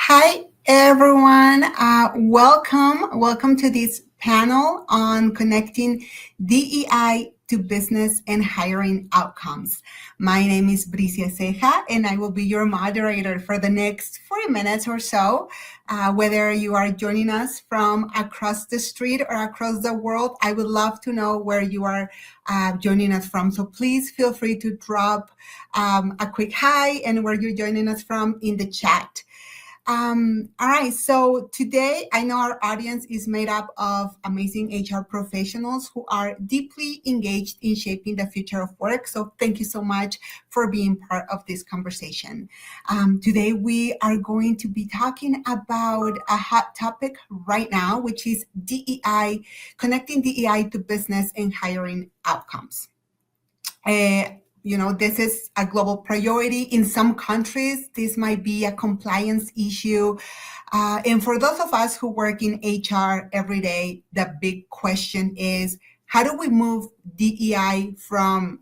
Hi, everyone. Welcome to this panel on connecting DEI to business and hiring outcomes. My name is Bricia Ceja, and I will be your moderator for the next 40 minutes or so. Whether you are joining us from across the street or across the world, I would love to know where you are joining us from. So please feel free to drop a quick hi and where you're joining us from in the chat. All right, so today I know our audience is made up of amazing HR professionals who are deeply engaged in shaping the future of work. So thank you so much for being part of this conversation. Today we are going to be talking about a hot topic right now, which is DEI, connecting DEI to business and hiring outcomes. This is a global priority. In some countries, this might be a compliance issue. And for those of us who work in HR every day, the big question is, how do we move DEI from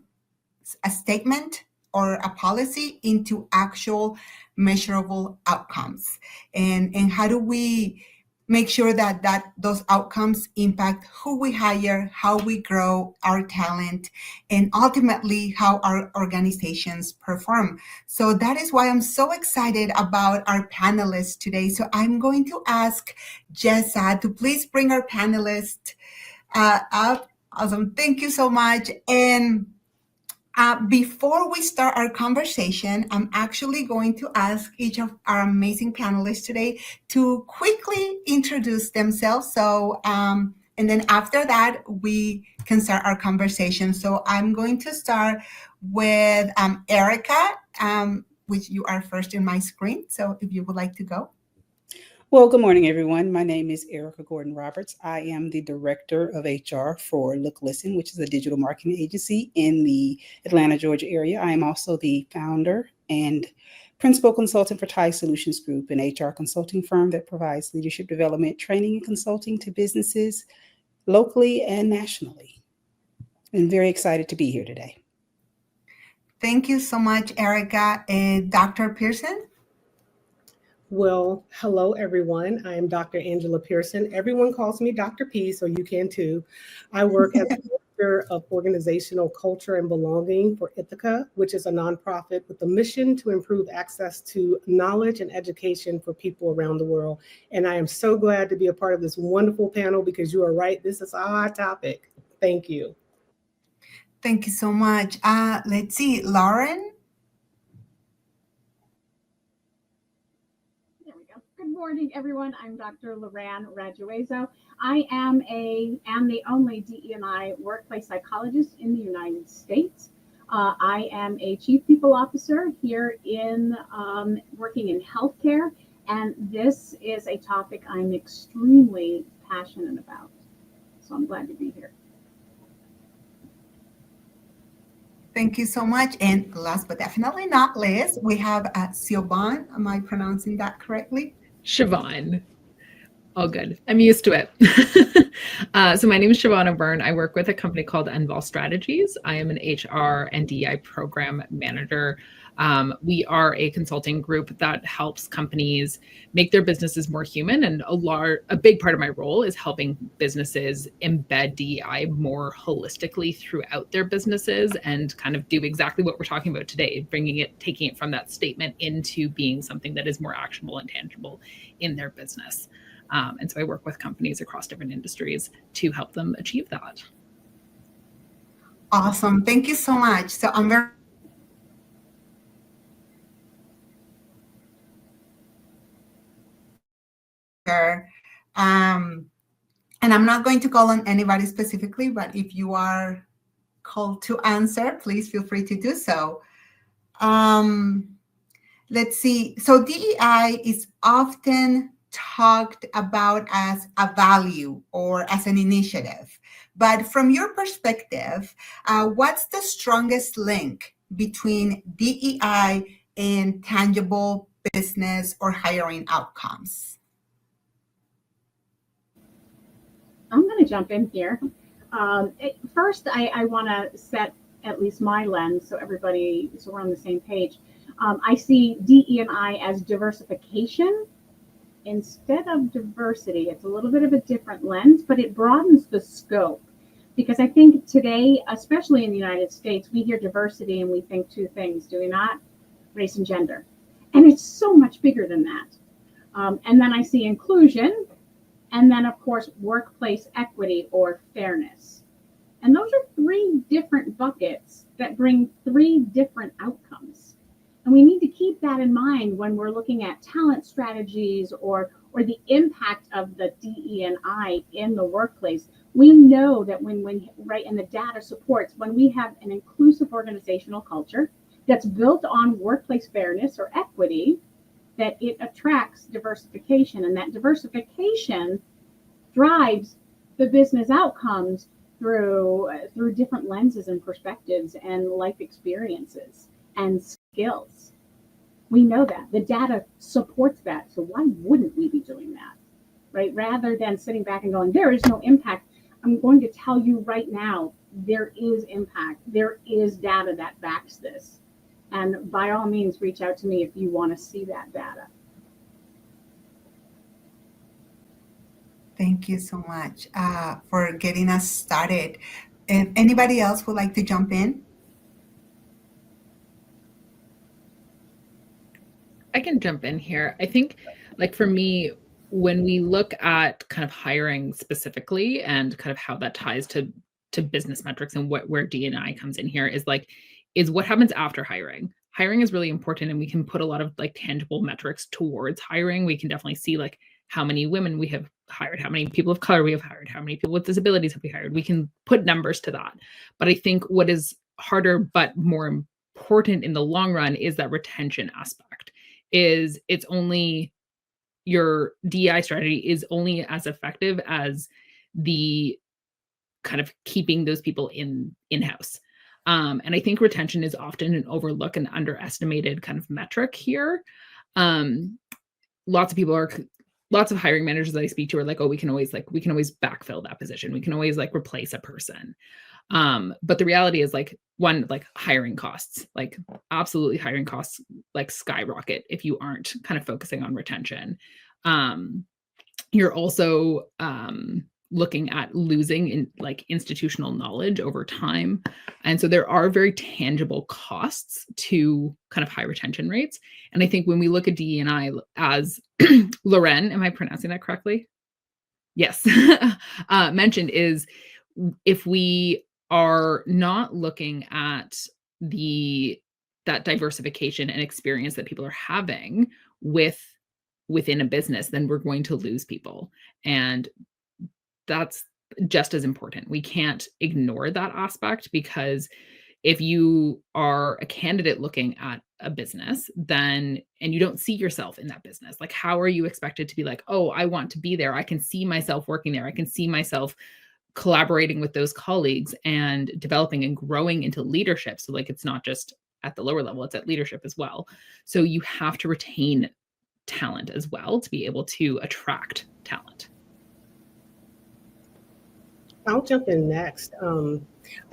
a statement or a policy into actual measurable outcomes? And how do we make sure that those outcomes impact who we hire, how we grow our talent, and ultimately how our organizations perform? So that is why I'm so excited about our panelists today. So I'm going to ask Jessa to please bring our panelists up. Awesome. Thank you so much. And before we start our conversation, I'm actually going to ask each of our amazing panelists today to quickly introduce themselves. So, and then after that, we can start our conversation. So I'm going to start with Erica, which you are first in my screen. So if you would like to go. Well, good morning, everyone. My name is Erica Gordon-Roberts. I am the Director of HR for Look Listen, which is a digital marketing agency in the Atlanta, Georgia area. I am also the founder and principal consultant for TIE Solutions Group, an HR consulting firm that provides leadership development, training, and consulting to businesses locally and nationally. I'm very excited to be here today. Thank you so much, Erica. Dr. Pearson? Well, hello, everyone. I am Dr. Angela Pearson. Everyone calls me Dr. P, so you can too. I work as Director of Organizational Culture and Belonging for Ithaca, which is a nonprofit with a mission to improve access to knowledge and education for people around the world. And I am so glad to be a part of this wonderful panel because you are right, this is a hot topic. Thank you. Thank you so much. Let's see, Lauran? Good morning, everyone. I'm Dr. Lauran Star. I am the only DE&I workplace psychologist in the United States. I am a chief people officer here in working in healthcare, and this is a topic I'm extremely passionate about. So I'm glad to be here. Thank you so much. And last but definitely not least, we have Siobhan. Am I pronouncing that correctly? Siobhan. All good. I'm used to it. So my name is Siobhan O'Byrne. I work with a company called Envol Strategies. I am an HR and DEI program manager. We are a consulting group that helps companies make their businesses more human. And a big part of my role is helping businesses embed DEI more holistically throughout their businesses and kind of do exactly what we're talking about today, taking it from that statement into being something that is more actionable and tangible in their business. And so I work with companies across different industries to help them achieve that. Awesome. Thank you so much. So I'm very and I'm not going to call on anybody specifically, but if you are called to answer, please feel free to do so. Let's see. So DEI is often talked about as a value or as an initiative. But from your perspective, what's the strongest link between DEI and tangible business or hiring outcomes? I'm going to jump in here. First, I want to set at least my lens so we're on the same page. I see DE&I as diversification instead of diversity, it's a little bit of a different lens, but it broadens the scope. Because I think today, especially in the United States, we hear diversity and we think two things, do we not? Race and gender. And it's so much bigger than that. And then I see inclusion, and then, of course, workplace equity or fairness. And those are three different buckets that bring three different outcomes. And we need to keep that in mind when we're looking at talent strategies or the impact of the DE&I in the workplace. We know that when right, and the data supports, when we have an inclusive organizational culture that's built on workplace fairness or equity, that it attracts diversification, and that diversification drives the business outcomes through different lenses and perspectives and life experiences and skills. We know that the data supports that. So why wouldn't we be doing that, right? Rather than sitting back and going, there is no impact. I'm going to tell you right now, there is impact. There is data that backs this. And by all means, reach out to me if you want to see that data. Thank you so much for getting us started. If anybody else would like to jump in? I can jump in here. I think, like, for me, when we look at kind of hiring specifically and kind of how that ties to business metrics and where D&I comes in here is what happens after hiring. Hiring is really important, and we can put a lot of like tangible metrics towards hiring. We can definitely see like how many women we have hired, how many people of color we have hired, how many people with disabilities have we hired. We can put numbers to that. But I think what is harder but more important in the long run is that retention aspect. It's only your DEI strategy is only as effective as the kind of keeping those people in-house. And I think retention is often an overlooked and underestimated kind of metric here. Lots of hiring managers that I speak to are like, oh, we can always backfill that position. We can always like replace a person. But the reality is like hiring costs, like absolutely hiring costs like skyrocket if you aren't kind of focusing on retention. You're also looking at losing in like institutional knowledge over time. And so there are very tangible costs to kind of high retention rates. And I think when we look at DE&I as Lauran, am I pronouncing that correctly? Yes. Mentioned is if we are not looking at that diversification and experience that people are having within a business, then we're going to lose people. And that's just as important. We can't ignore that aspect, because if you are a candidate looking at a business, and you don't see yourself in that business, like how are you expected to be like, oh, I want to be there. I can see myself working there. I can see myself collaborating with those colleagues and developing and growing into leadership. So like, it's not just at the lower level, it's at leadership as well. So you have to retain talent as well to be able to attract talent. I'll jump in next.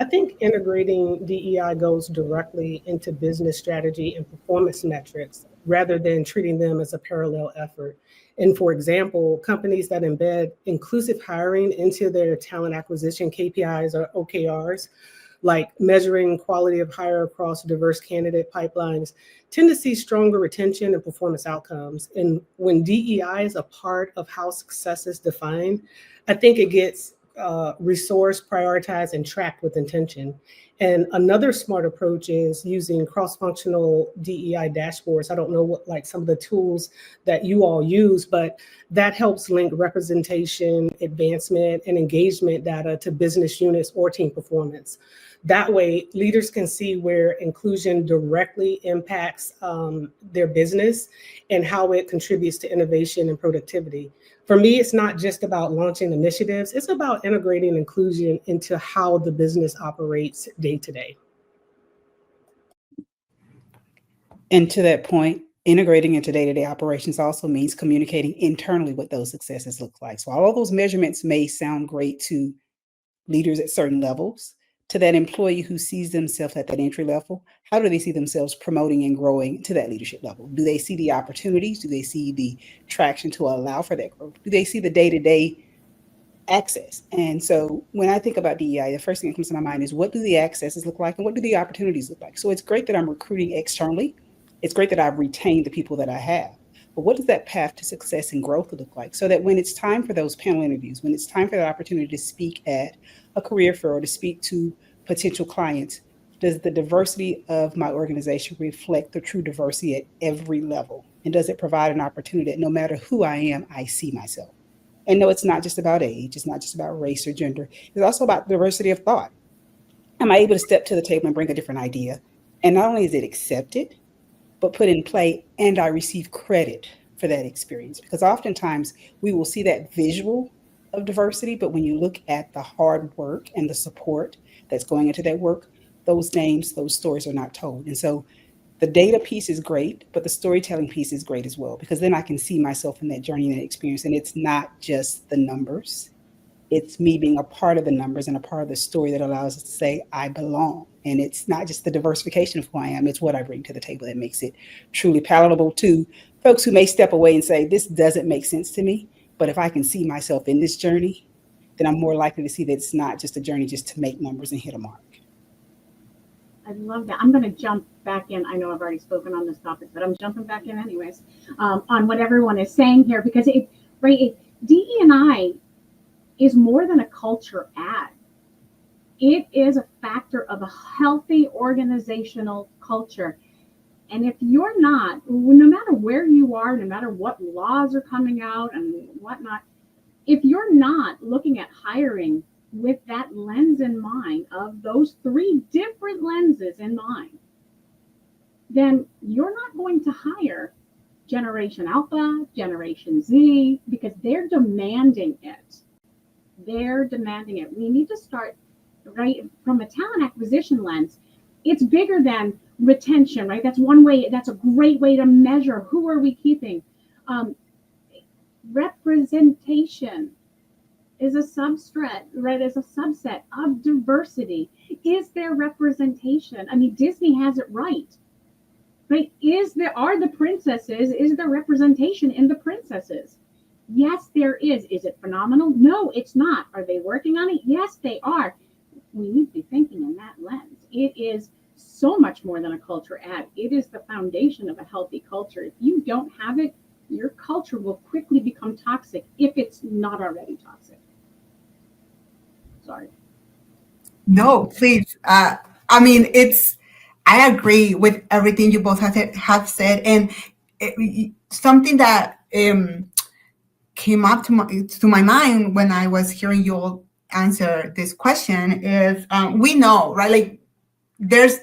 I think integrating DEI goes directly into business strategy and performance metrics rather than treating them as a parallel effort. And for example, companies that embed inclusive hiring into their talent acquisition KPIs or OKRs, like measuring quality of hire across diverse candidate pipelines, tend to see stronger retention and performance outcomes. And when DEI is a part of how success is defined, I think it gets resourced, prioritized, and tracked with intention. And another smart approach is using cross-functional DEI dashboards. I don't know what like some of the tools that you all use, but that helps link representation, advancement, and engagement data to business units or team performance. That way, leaders can see where inclusion directly impacts their business and how it contributes to innovation and productivity. For me, it's not just about launching initiatives, it's about integrating inclusion into how the business operates day to day. And to that point, integrating into day-to-day operations also means communicating internally what those successes look like. So all of those measurements may sound great to leaders at certain levels. to that employee who sees themselves at that entry level, how do they see themselves promoting and growing to that leadership level? Do they see the opportunities? Do they see the traction to allow for that growth? Do they see the day-to-day access? And so when I think about DEI, the first thing that comes to my mind is, what do the accesses look like and what do the opportunities look like? So it's great that I'm recruiting externally. It's great that I've retained the people that I have. But what does that path to success and growth look like? So that when it's time for those panel interviews, when it's time for the opportunity to speak at a career fair or to speak to potential clients, does the diversity of my organization reflect the true diversity at every level? And does it provide an opportunity that no matter who I am, I see myself? And no, it's not just about age. It's not just about race or gender. It's also about diversity of thought. Am I able to step to the table and bring a different idea? And not only is it accepted, but put in play, and I receive credit for that experience. Because oftentimes we will see that visual of diversity, but when you look at the hard work and the support that's going into that work, those names, those stories are not told. And so the data piece is great, but the storytelling piece is great as well, because then I can see myself in that journey and that experience. And it's not just the numbers. It's me being a part of the numbers and a part of the story that allows us to say, I belong. And it's not just the diversification of who I am, it's what I bring to the table that makes it truly palatable to folks who may step away and say, this doesn't make sense to me. But if I can see myself in this journey, then I'm more likely to see that it's not just a journey just to make numbers and hit a mark. I love that. I'm going to jump back in. I know I've already spoken on this topic, but I'm jumping back in anyways, on what everyone is saying here, because DE&I is more than a culture ad. It is a factor of a healthy organizational culture. And if you're not, no matter where you are, no matter what laws are coming out and whatnot, if you're not looking at hiring with that lens in mind, of those three different lenses in mind, then you're not going to hire Generation Alpha, Generation Z, because they're demanding it. They're demanding it. We need to start right from a talent acquisition lens. It's bigger than retention, right? That's one way. That's a great way to measure who are we keeping. Representation is a subset, right? Is a subset of diversity. Is there representation? I mean, Disney has it right. Right? Are the princesses? Is there representation in the princesses? Yes, there is. Is it phenomenal? No, it's not. Are they working on it? Yes, they are. We need to be thinking in that lens. It is so much more than a culture ad. It is the foundation of a healthy culture. If you don't have it, your culture will quickly become toxic if it's not already toxic. Sorry. No, please. I mean, I agree with everything you both have said. And something that came up to my mind when I was hearing you all answer this question is, we know, right? Like, there's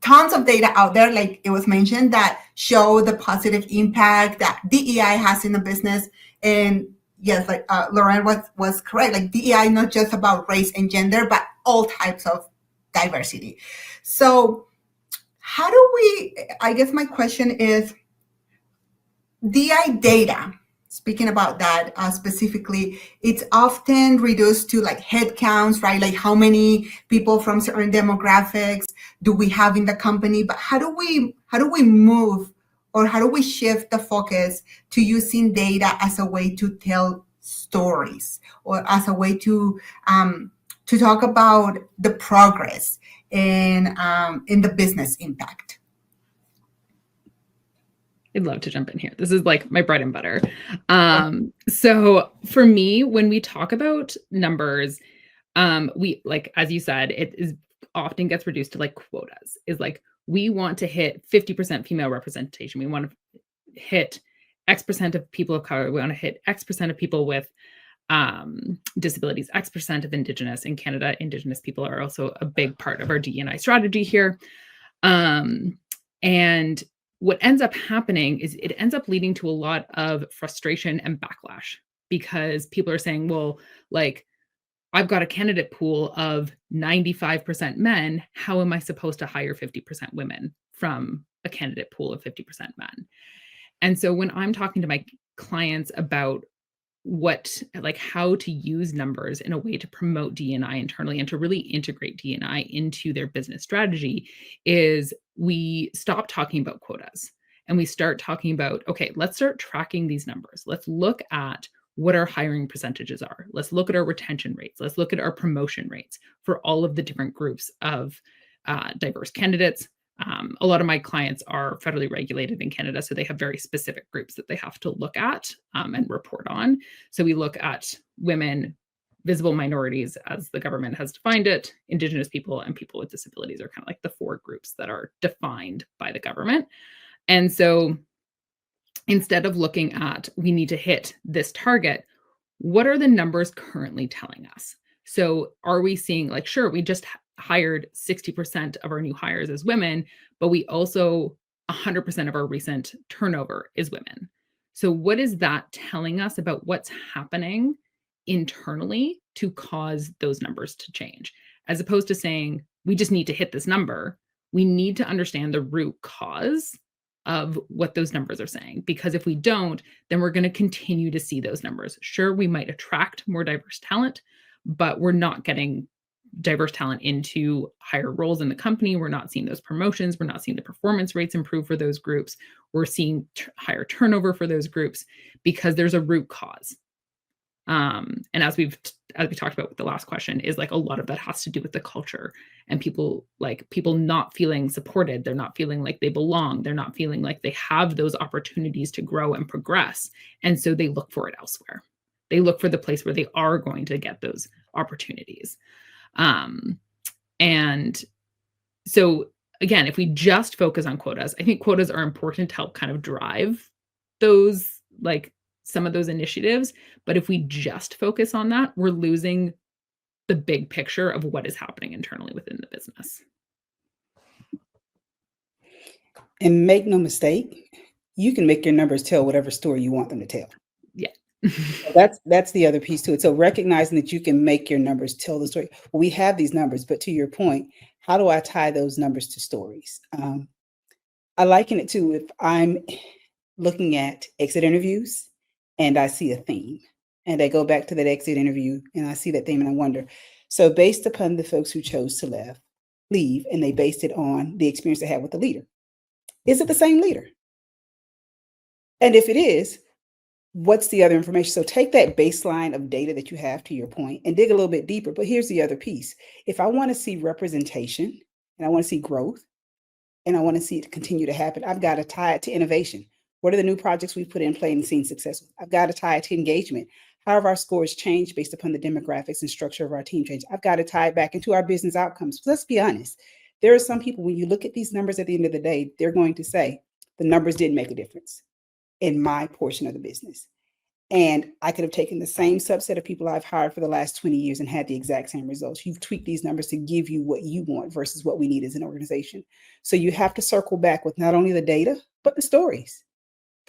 tons of data out there, like it was mentioned, that show the positive impact that DEI has in the business. And yes, like Lauran was correct. Like, DEI not just about race and gender, but all types of diversity. So how do we, I guess my question is, DEI data, speaking about that specifically, it's often reduced to like head counts, right? Like, how many people from certain demographics do we have in the company? But how do we move, or how do we shift the focus to using data as a way to tell stories, or as a way to talk about the progress in the business impact? I'd love to jump in here. This is like my bread and butter. So for me, when we talk about numbers, we, like, as you said, it is often gets reduced to like quotas. Is like, we want to hit 50% female representation. We want to hit X percent of people of color. We want to hit X percent of people with disabilities, X percent of Indigenous. In Canada, Indigenous people are also a big part of our DE&I strategy here. And what ends up happening is it ends up leading to a lot of frustration and backlash, because people are saying, well, like, I've got a candidate pool of 95% men. How am I supposed to hire 50% women from a candidate pool of 50% men? And so when I'm talking to my clients about how to use numbers in a way to promote DE&I internally and to really integrate DE&I into their business strategy is we stop talking about quotas and we start talking about, okay, let's start tracking these numbers. Let's look at what our hiring percentages are. Let's look at our retention rates. Let's look at our promotion rates for all of the different groups of diverse candidates. A lot of my clients are federally regulated in Canada, so they have very specific groups that they have to look at and report on. So we look at women, visible minorities, as the government has defined it, Indigenous people, and people with disabilities are kind of like the 4 groups that are defined by the government. And so instead of looking at, we need to hit this target, what are the numbers currently telling us? So are we seeing, like, sure, we just hired 60% of our new hires as women, but we also 100% of our recent turnover is women. So what is that telling us about what's happening internally to cause those numbers to change? As opposed to saying, we just need to hit this number, we need to understand the root cause of what those numbers are saying. Because if we don't, then we're going to continue to see those numbers. Sure, we might attract more diverse talent, but we're not getting diverse talent into higher roles in the company. We're not seeing those promotions. We're not seeing the performance rates improve for those groups. We're seeing higher turnover for those groups because there's a root cause. And as we talked about with the last question, is like a lot of that has to do with the culture and people not feeling supported. They're not feeling like they belong. They're not feeling like they have those opportunities to grow and progress. And so they look for it elsewhere. They look for the place where they are going to get those opportunities. And so again, if we just focus on quotas, I think quotas are important to help kind of drive those, like some of those initiatives. But if we just focus on that, we're losing the big picture of what is happening internally within the business. And make no mistake, you can make your numbers tell whatever story you want them to tell. Yeah. That's the other piece to it. So recognizing that you can make your numbers tell the story. Well, we have these numbers, but to your point, how do I tie those numbers to stories? I liken it to if I'm looking at exit interviews and I see a theme and I go back to that exit interview and I see that theme and I wonder, so based upon the folks who chose to leave and they based it on the experience they had with the leader, is it the same leader? And if it is, what's the other information? So take that baseline of data that you have, to your point, and dig a little bit deeper. But here's the other piece. If I want to see representation and I want to see growth and I want to see it continue to happen, I've got to tie it to innovation. What are the new projects we've put in play and seen success with? I've got to tie it to engagement. How have our scores changed based upon the demographics and structure of our team change? I've got to tie it back into our business outcomes. Let's be honest. There are some people, when you look at these numbers at the end of the day, they're going to say the numbers didn't make a difference in my portion of the business. And I could have taken the same subset of people I've hired for the last 20 years and had the exact same results. You've tweaked these numbers to give you what you want versus what we need as an organization. So you have to circle back with not only the data, but the stories.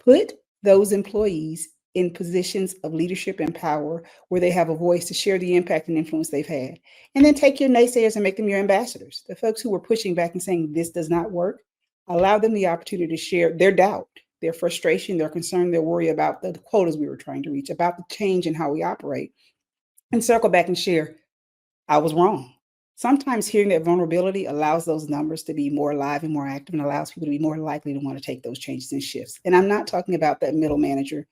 Put those employees in positions of leadership and power where they have a voice to share the impact and influence they've had. And then take your naysayers and make them your ambassadors. The folks who were pushing back and saying this does not work, allow them the opportunity to share their doubt, their frustration, their concern, their worry about the quotas we were trying to reach, about the change in how we operate, and circle back and share, I was wrong. Sometimes hearing that vulnerability allows those numbers to be more alive and more active and allows people to be more likely to want to take those changes and shifts. And I'm not talking about that middle manager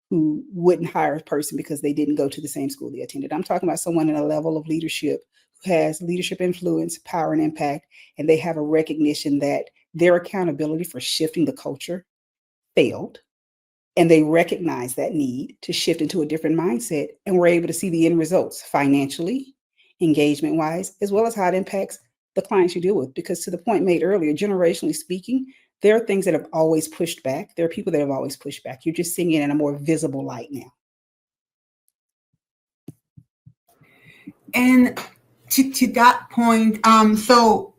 who wouldn't hire a person because they didn't go to the same school they attended. I'm talking about someone in a level of leadership who has leadership influence, power, and impact, and they have a recognition that their accountability for shifting the culture failed, and they recognize that need to shift into a different mindset, and we're able to see the end results financially, engagement-wise, as well as how it impacts the clients you deal with. Because to the point made earlier, generationally speaking, there are things that have always pushed back. There are people that have always pushed back. You're just seeing it in a more visible light now. And to that point, so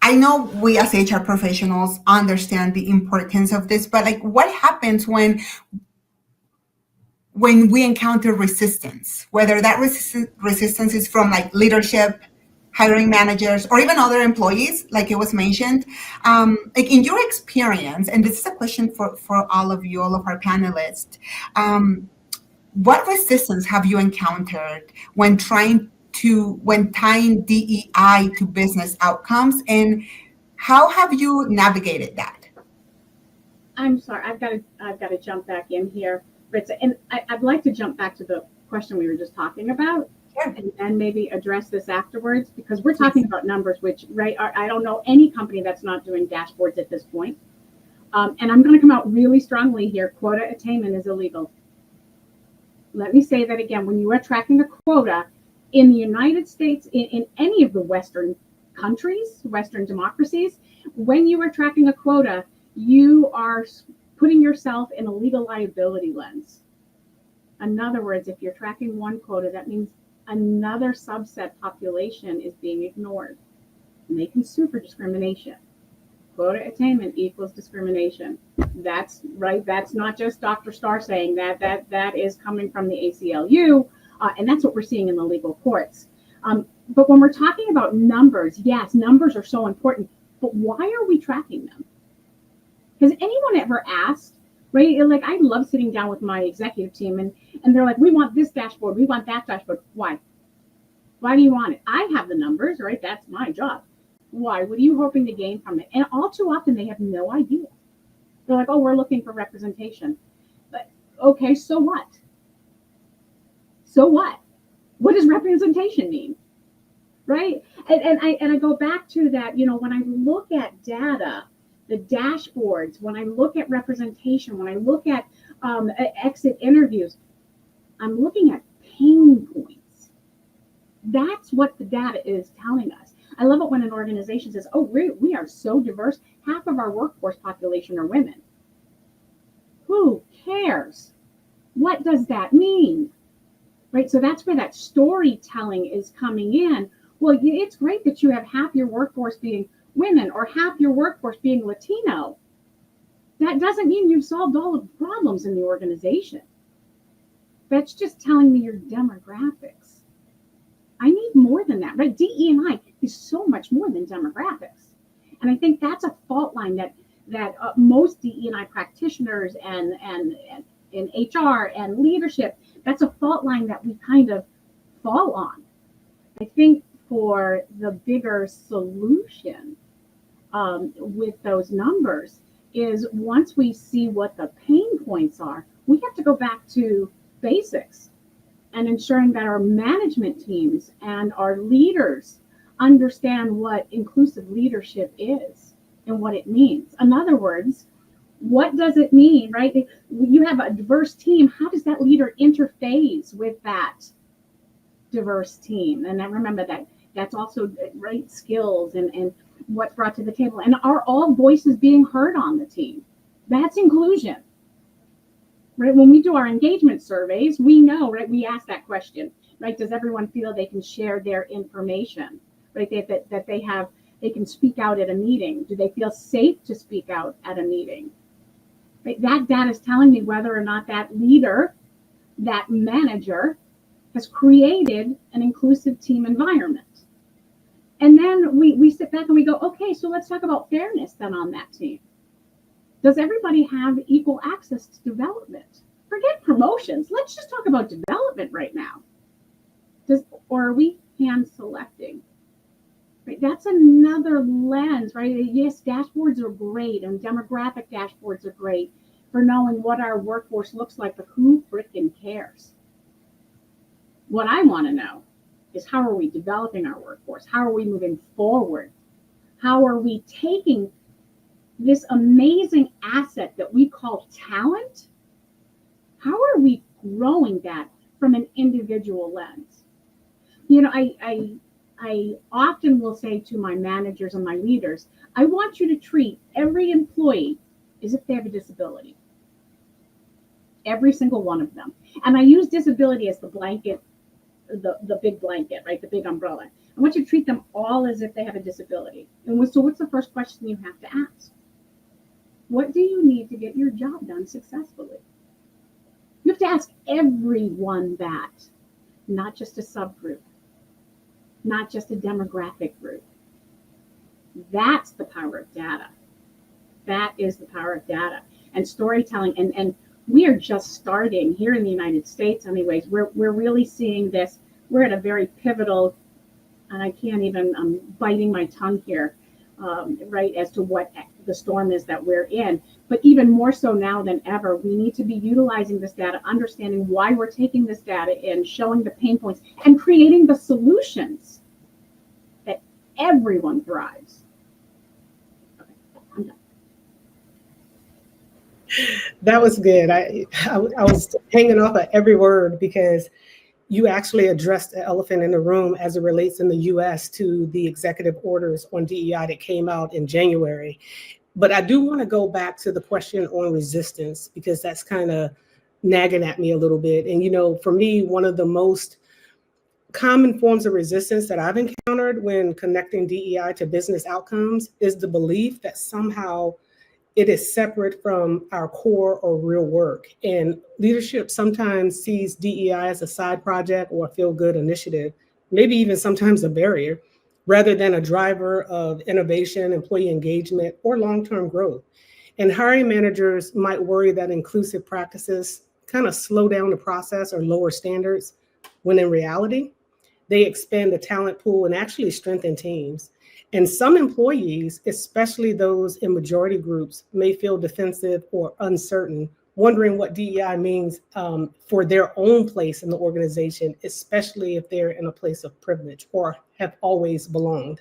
I know we as HR professionals understand the importance of this, but like what happens when we encounter resistance, whether that resistance is from like leadership, hiring managers, or even other employees, like it was mentioned, like in your experience, and this is a question for all of you, all of our panelists, what resistance have you encountered when tying DEI to business outcomes, and how have you navigated that? I'm sorry, I've got to jump back in here, Ritza, and I'd like to jump back to the question we were just talking about, Sure. and maybe address this afterwards, because we're talking about numbers, which, right, I don't know any company that's not doing dashboards at this point. And I'm going to come out really strongly here. Quota attainment is illegal. Let me say that again. When you are tracking a quota in the United States, in any of the Western countries, Western democracies, when you are tracking a quota, you are putting yourself in a legal liability lens. In other words, if you're tracking one quota, that means another subset population is being ignored, and they can sue for discrimination. Quota attainment equals discrimination. That's right. That's not just Dr. Star saying that. That is coming from the ACLU, and that's what we're seeing in the legal courts. But when we're talking about numbers, yes, numbers are so important. But why are we tracking them? Has anyone ever asked, right? Like, I love sitting down with my executive team, and they're like, we want this dashboard, we want that dashboard. Why? Why do you want it? I have the numbers, right? That's my job. Why? What are you hoping to gain from it? And all too often, they have no idea. They're like, oh, we're looking for representation. But okay, so what? So what? What does representation mean? Right? And I go back to that, when I look at data, the dashboards, when I look at representation, when I look at exit interviews, I'm looking at pain points. That's what the data is telling us. I love it when an organization says, oh, we are so diverse. Half of our workforce population are women. Who cares? What does that mean? Right? So that's where that storytelling is coming in. Well, it's great that you have half your workforce being women or half your workforce being Latino. That doesn't mean you've solved all of the problems in the organization. That's just telling me your demographics. I need more than that, right? DE&I is so much more than demographics. And I think that's a fault line that most DE&I practitioners and in HR and leadership, that's a fault line that we kind of fall on. I think for the bigger solution with those numbers is, once we see what the pain points are, we have to go back to basics and ensuring that our management teams and our leaders understand what inclusive leadership is and what it means. In other words, what does it mean, right? You have a diverse team. How does that leader interface with that diverse team? And then remember that that's also right skills and what's brought to the table. And are all voices being heard on the team? That's inclusion. Right? When we do our engagement surveys, we know, right? We ask that question, right? Does everyone feel they can share their information, right? That they can speak out at a meeting? Do they feel safe to speak out at a meeting? Right? That data is telling me whether or not that leader, that manager, has created an inclusive team environment. And then we sit back and we go, okay, so let's talk about fairness then on that team. Does everybody have equal access to development? Forget promotions. Let's just talk about development right now. Or are we hand selecting? Right? That's another lens, right? Yes, dashboards are great, and demographic dashboards are great for knowing what our workforce looks like, but who frickin' cares? What I want to know is, how are we developing our workforce? How are we moving forward? How are we taking this amazing asset that we call talent? How are we growing that from an individual lens? I often will say to my managers and my leaders, I want you to treat every employee as if they have a disability. Every single one of them. And I use disability as the blanket, the big blanket, right? The big umbrella. I want you to treat them all as if they have a disability. And so what's the first question you have to ask? What do you need to get your job done successfully? You have to ask everyone that, not just a subgroup, not just a demographic group. That's the power of data. That is the power of data and storytelling. And we are just starting here in the United States anyways. We're really seeing this. We're at a very pivotal, and I can't even, I'm biting my tongue here, right, as to what the storm is that we're in. But even more so now than ever, we need to be utilizing this data, understanding why we're taking this data in, showing the pain points, and creating the solutions that everyone thrives. Okay, I'm done. That was good. I was hanging off of every word because you actually addressed the elephant in the room as it relates in the US to the executive orders on DEI that came out in January. But I do want to go back to the question on resistance, because that's kind of nagging at me a little bit. And, you know, for me, one of the most common forms of resistance that I've encountered when connecting DEI to business outcomes is the belief that somehow it is separate from our core or real work. And leadership sometimes sees DEI as a side project or a feel-good initiative, maybe even sometimes a barrier, rather than a driver of innovation, employee engagement, or long-term growth. And hiring managers might worry that inclusive practices kind of slow down the process or lower standards, when in reality, they expand the talent pool and actually strengthen teams. And some employees, especially those in majority groups, may feel defensive or uncertain, wondering what DEI means for their own place in the organization, especially if they're in a place of privilege or have always belonged.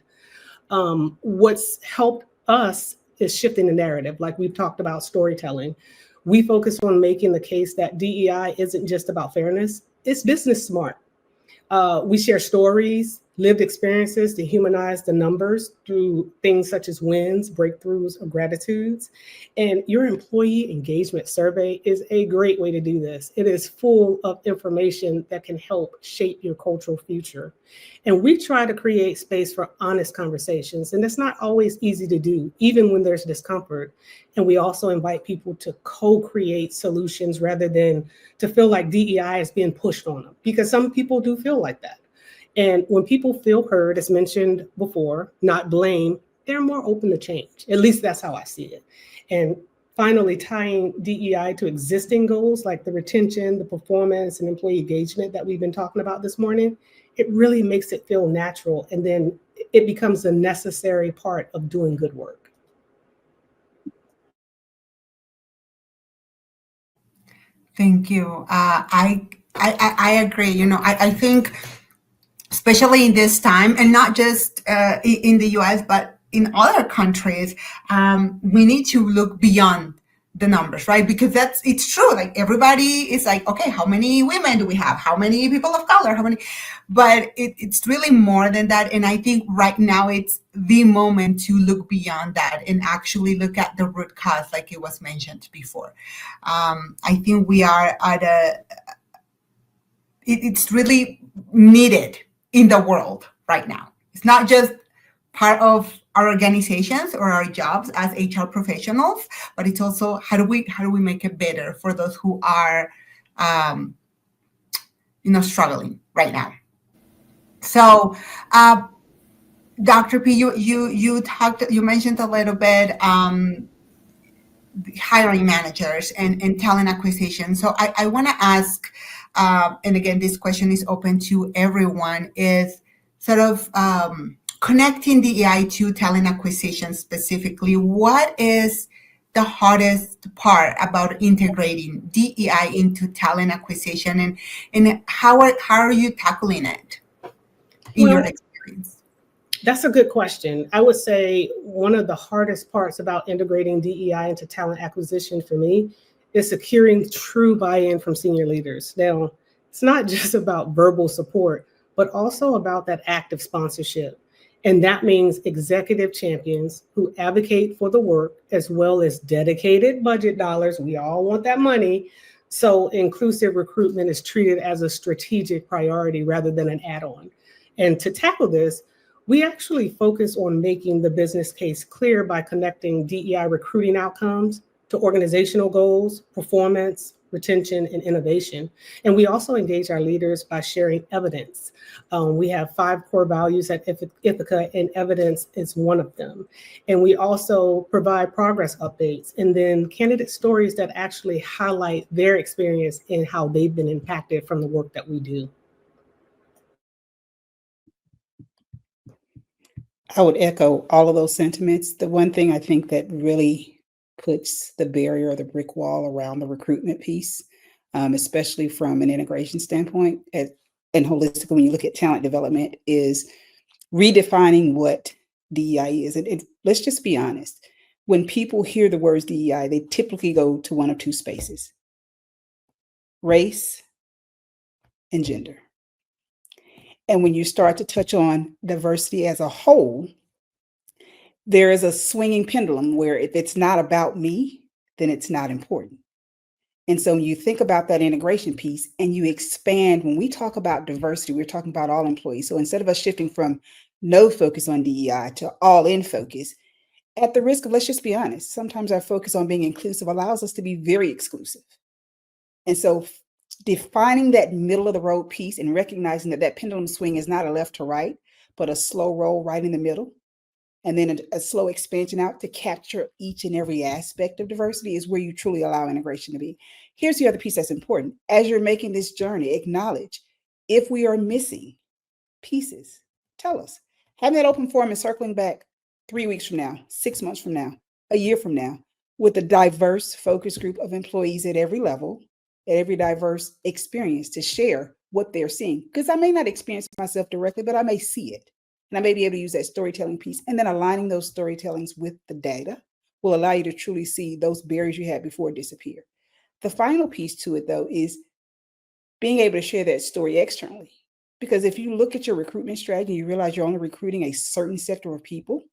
What's helped us is shifting the narrative, like we've talked about storytelling. We focus on making the case that DEI isn't just about fairness, it's business smart. We share stories, lived experiences to humanize the numbers through things such as wins, breakthroughs, or gratitudes. And your employee engagement survey is a great way to do this. It is full of information that can help shape your cultural future. And we try to create space for honest conversations. And it's not always easy to do, even when there's discomfort. And we also invite people to co-create solutions rather than to feel like DEI is being pushed on them, because some people do feel like that. And when people feel heard, as mentioned before, not blame, they're more open to change. At least that's how I see it. And finally, tying DEI to existing goals like the retention, the performance, and employee engagement that we've been talking about this morning, it really makes it feel natural. And then it becomes a necessary part of doing good work. Thank you. I agree. You know, I think, especially in this time, and not just in the US, but in other countries, we need to look beyond the numbers, right? Because it's true. Like, everybody is like, okay, how many women do we have? How many people of color? How many? But it's really more than that. And I think right now it's the moment to look beyond that and actually look at the root cause, like it was mentioned before. I think we are at it's really needed in the world right now. It's not just part of our organizations or our jobs as HR professionals, but it's also how do we make it better for those who are struggling right now. So Dr. P, you mentioned a little bit hiring managers and talent acquisition. So I want to ask, and again, this question is open to everyone, is sort of connecting DEI to talent acquisition specifically. What is the hardest part about integrating DEI into talent acquisition, and how are you tackling it in your experience? That's a good question. I would say one of the hardest parts about integrating DEI into talent acquisition for me is securing true buy-in from senior leaders. Now, it's not just about verbal support, but also about that active sponsorship. And that means executive champions who advocate for the work, as well as dedicated budget dollars. We all want that money. So inclusive recruitment is treated as a strategic priority rather than an add-on. And to tackle this, we actually focus on making the business case clear by connecting DEI recruiting outcomes to organizational goals, performance, retention, and innovation. And we also engage our leaders by sharing evidence. We have 5 core values at Ithaca, and evidence is one of them. And we also provide progress updates and then candidate stories that actually highlight their experience and how they've been impacted from the work that we do. I would echo all of those sentiments. The one thing I think that really puts the barrier or the brick wall around the recruitment piece, especially from an integration standpoint and holistically, when you look at talent development, is redefining what DEI is. And let's just be honest. When people hear the words DEI, they typically go to one of 2 spaces: race and gender. And when you start to touch on diversity as a whole, there is a swinging pendulum where if it's not about me, then it's not important. And so when you think about that integration piece and you expand, when we talk about diversity, we're talking about all employees. So instead of us shifting from no focus on DEI to all in focus, at the risk of, let's just be honest, sometimes our focus on being inclusive allows us to be very exclusive. And so defining that middle of the road piece and recognizing that that pendulum swing is not a left to right, but a slow roll right in the middle, and then a slow expansion out to capture each and every aspect of diversity is where you truly allow integration to be. Here's the other piece that's important. As you're making this journey, acknowledge if we are missing pieces, tell us. Having that open forum and circling back 3 weeks from now, 6 months from now, a year from now, with a diverse focus group of employees at every level, at every diverse experience to share what they're seeing. Because I may not experience it myself directly, but I may see it. And I may be able to use that storytelling piece, and then aligning those storytellings with the data will allow you to truly see those barriers you had before disappear. The final piece to it, though, is being able to share that story externally. Because if you look at your recruitment strategy, you realize you're only recruiting a certain sector of people,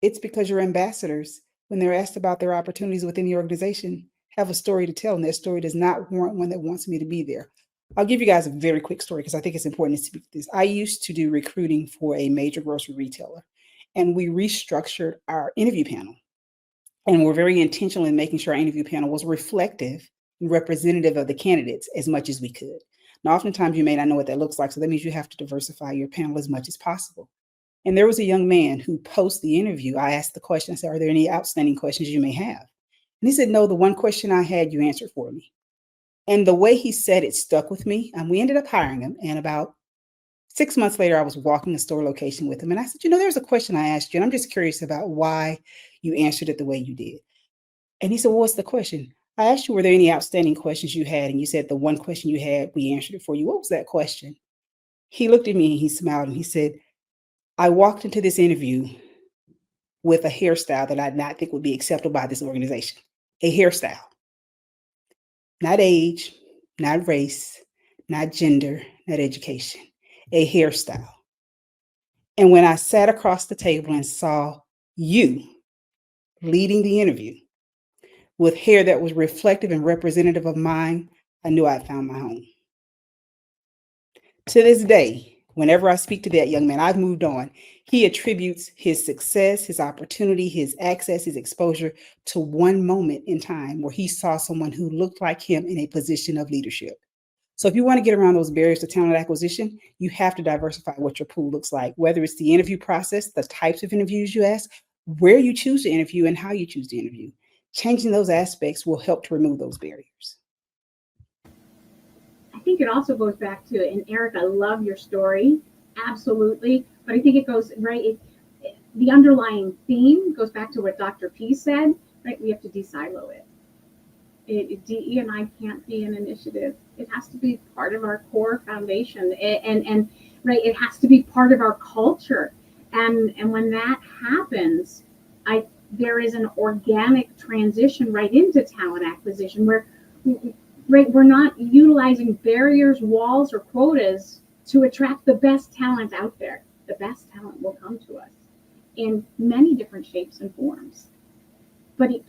it's because your ambassadors, when they're asked about their opportunities within the organization, have a story to tell, and their story does not warrant one that wants me to be there. I'll give you guys a very quick story because I think it's important to speak to this. I used to do recruiting for a major grocery retailer, and we restructured our interview panel. And we're very intentional in making sure our interview panel was reflective and representative of the candidates as much as we could. Now, oftentimes you may not know what that looks like, so that means you have to diversify your panel as much as possible. And there was a young man who, post the interview, I asked the question, I said, are there any outstanding questions you may have? And he said, no, the one question I had, you answered for me. And the way he said it stuck with me. And we ended up hiring him. And about 6 months later, I was walking a store location with him. And I said, there's a question I asked you, and I'm just curious about why you answered it the way you did. And he said, well, what's the question? I asked you, were there any outstanding questions you had? And you said the one question you had, we answered it for you. What was that question? He looked at me and he smiled and he said, I walked into this interview with a hairstyle that I did not think would be acceptable by this organization. A hairstyle. Not age, not race, not gender, not education, a hairstyle. And when I sat across the table and saw you leading the interview with hair that was reflective and representative of mine, I knew I'd found my home. To this day, whenever I speak to that young man, I've moved on. He attributes his success, his opportunity, his access, his exposure to one moment in time where he saw someone who looked like him in a position of leadership. So if you want to get around those barriers to talent acquisition, you have to diversify what your pool looks like, whether it's the interview process, the types of interviews you ask, where you choose to interview, and how you choose to interview. Changing those aspects will help to remove those barriers. I think it also goes back to, and Eric, I love your story, absolutely. But I think it goes, right, the underlying theme goes back to what Dr. P said, right? We have to de-silo it. DE&I can't be an initiative. It has to be part of our core foundation. And right, it has to be part of our culture. And when that happens, there is an organic transition right into talent acquisition where right, we're not utilizing barriers, walls, or quotas to attract the best talent out there. The best talent will come to us in many different shapes and forms. But it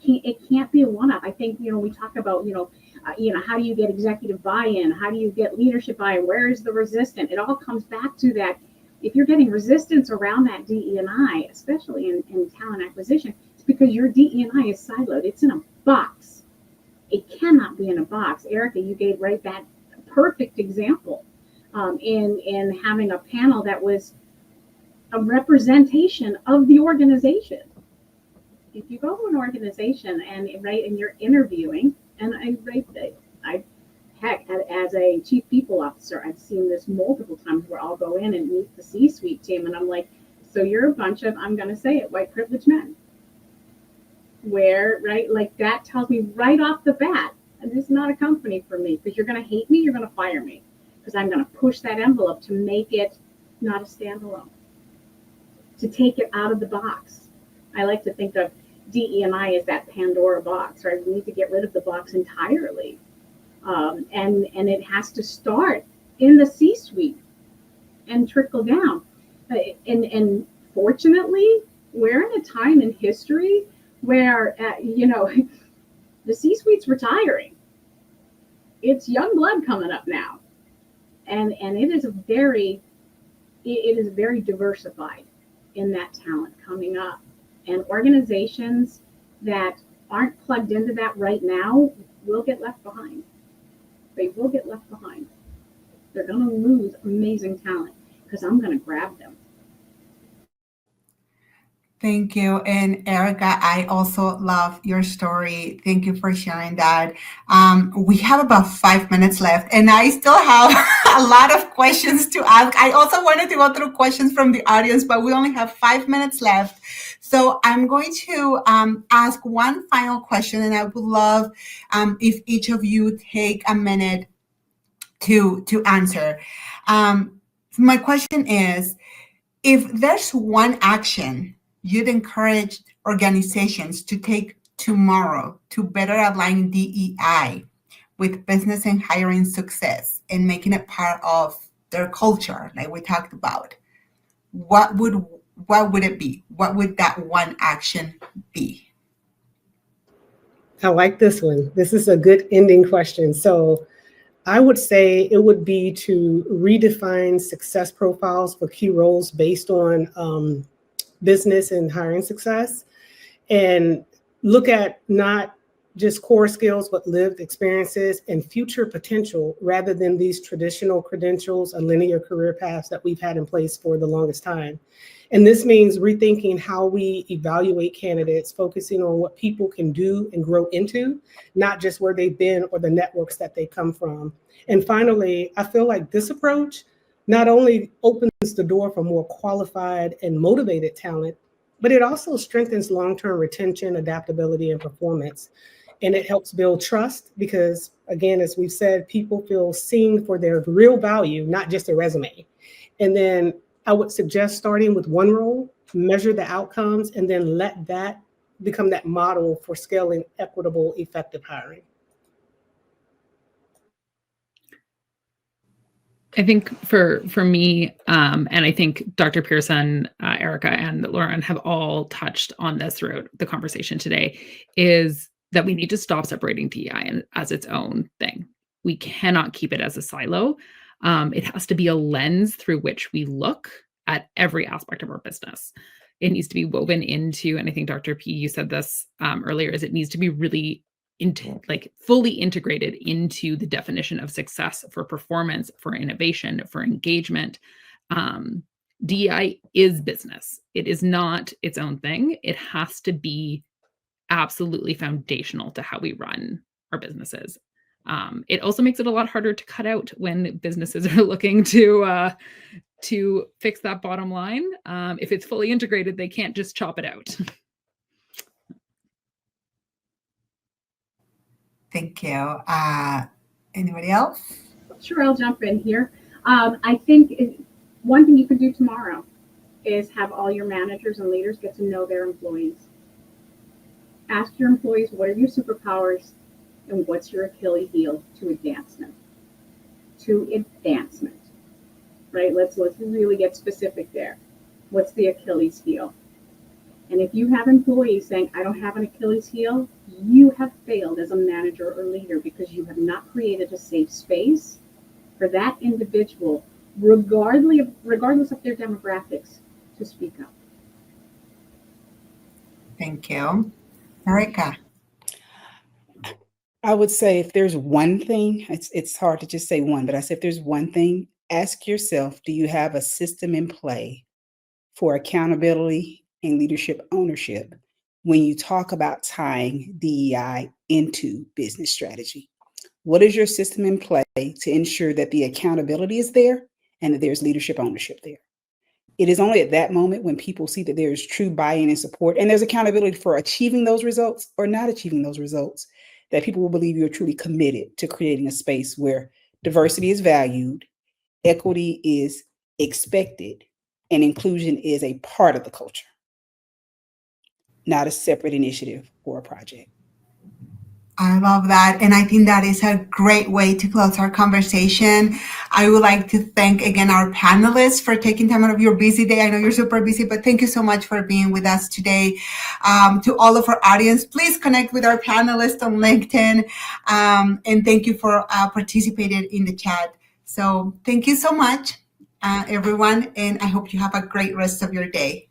can't be a one-up. I think, we talk about, how do you get executive buy-in? How do you get leadership buy-in? Where is the resistance? It all comes back to that. If you're getting resistance around that DE&I, especially in talent acquisition, it's because your DE&I is siloed. It's in a box. It cannot be in a box. Erica, you gave right that perfect example in having a panel that was a representation of the organization. If you go to an organization and you're interviewing, and heck, as a chief people officer, I've seen this multiple times where I'll go in and meet the C-suite team, and I'm like, so you're a bunch of, I'm going to say it, white privileged men. Where, right, like that tells me right off the bat, and this is not a company for me, because you're going to hate me, you're going to fire me, because I'm going to push that envelope to make it not a standalone, to take it out of the box. I like to think of DE&I as that Pandora box, right? We need to get rid of the box entirely. And it has to start in the C-suite and trickle down. And fortunately, we're in a time in history where, the C-suite's retiring. It's young blood coming up now. And it is very diversified in that talent coming up. And organizations that aren't plugged into that right now will get left behind. They will get left behind. They're going to lose amazing talent because I'm going to grab them. Thank you. And Erica, I also love your story. Thank you for sharing that. We have about 5 minutes left, and I still have a lot of questions to ask. I also wanted to go through questions from the audience, but we only have 5 minutes left. So I'm going to ask one final question, and I would love if each of you take a minute to answer. My question is, if there's one action you'd encourage organizations to take tomorrow to better align DEI with business and hiring success and making it part of their culture, like we talked about, what would it be? What would that one action be? I like this one. This is a good ending question. So I would say it would be to redefine success profiles for key roles based on business and hiring success, and look at not just core skills, but lived experiences and future potential rather than these traditional credentials and linear career paths that we've had in place for the longest time. And this means rethinking how we evaluate candidates, focusing on what people can do and grow into, not just where they've been or the networks that they come from. And finally, I feel like this approach not only opens the door for more qualified and motivated talent, but it also strengthens long-term retention, adaptability, and performance. And it helps build trust because, again, as we've said, people feel seen for their real value, not just a resume. And then I would suggest starting with one role, measure the outcomes, and then let that become that model for scaling equitable, effective hiring. I think for me, and I think Dr. Pearson, Erica, and Lauran have all touched on this throughout the conversation today, is that we need to stop separating DEI as its own thing. We cannot keep it as a silo. It has to be a lens through which we look at every aspect of our business. It needs to be woven into, and I think Dr. P, you said this earlier, is it needs to be really fully integrated into the definition of success for performance, for innovation, for engagement. DEI is business. It is not its own thing. It has to be absolutely foundational to how we run our businesses. It also makes it a lot harder to cut out when businesses are looking to fix that bottom line. If it's fully integrated, they can't just chop it out. Thank you. Anybody else? Sure, I'll jump in here. I think one thing you could do tomorrow is have all your managers and leaders get to know their employees. Ask your employees, what are your superpowers and what's your Achilles heel to advancement? Right? Let's really get specific there. What's the Achilles heel? And if you have employees saying, I don't have an Achilles heel, you have failed as a manager or leader because you have not created a safe space for that individual, regardless of their demographics, to speak up. Thank you. Erica. I would say if there's one thing, it's hard to just say one, but I say if there's one thing, ask yourself, do you have a system in play for accountability and leadership ownership when you talk about tying DEI into business strategy? What is your system in play to ensure that the accountability is there and that there's leadership ownership there? It is only at that moment when people see that there is true buy-in and support and there's accountability for achieving those results or not achieving those results that people will believe you're truly committed to creating a space where diversity is valued, equity is expected, and inclusion is a part of the culture, not a separate initiative or a project. I love that. And I think that is a great way to close our conversation. I would like to thank again our panelists for taking time out of your busy day. I know you're super busy, but thank you so much for being with us today. To all of our audience, please connect with our panelists on LinkedIn. And thank you for participating in the chat. So thank you so much, everyone. And I hope you have a great rest of your day.